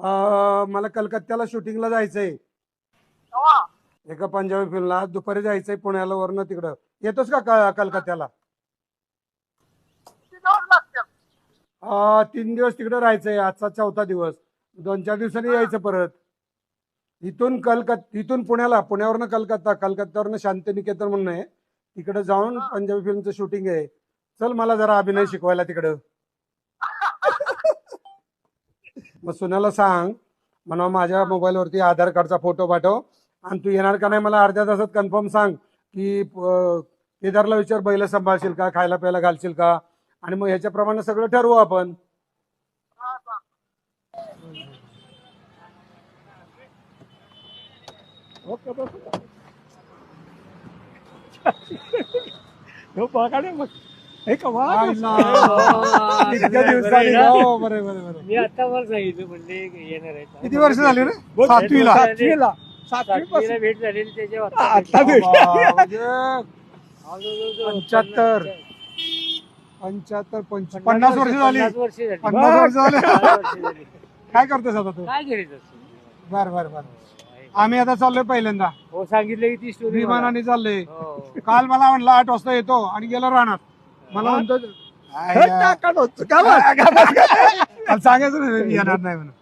मला कलकत्त्याला शूटिंगला जायचंय, एका पंजाबी फिल्मला. दुपारी जायचंय पुण्याला, वरनं तिकडं. येतोस का कलकत्त्याला? 3 दिवस तिकडे राहायचंय. आजचा 4था दिवस. 2-4 दिवसांनी यायचं परत. इथून पुण्याला, पुण्यावरनं कलकत्ता, कलकत्त्यावरनं शांतिनिकेतन म्हणून आहे, तिकडे जाऊन पंजाबी फिल्मचं शूटिंग आहे. चल मला जरा अभिनय शिकवायला तिकडं. मग सुनाला सांग म्हणा माझ्या मोबाईलवरती आधार कार्डचा फोटो पाठव, आणि तू येणार का नाही मला अर्ध्या तासात कन्फर्म सांग. की केदारला विचार बैल सांभाळशील का, खायला प्यायला घालशील का, आणि मग ह्याच्याप्रमाणे सगळं ठरवू आपण. ओके मग हे कमाल. इतक्या दिवसांनी. हो, बरोबर बरोबर. मी आता वर सांगितलं म्हणजे येणार आहे. किती वर्ष झाली रे? 7वीला. 7वीला भेट झालेली त्याच्या आता भेट. म्हणजे 75 50 वर्ष झाली. 50 वर्ष झाली. 50 वर्ष झाले. 50 वर्ष झाली. काय करतोस आता तू? काय करायचं? बर बर बर. आम्ही आता चाललोय पहिल्यांदा हो सांगितलं की ती स्टोरी विमानाने चाललोय. हो. काल मला म्हणलं 8 वाजता येतो आणि गेलो राहणार. मला म्हणतो हे टाका नव्हतं. काय काल सांगायचं नाही येणार नाही म्हणून.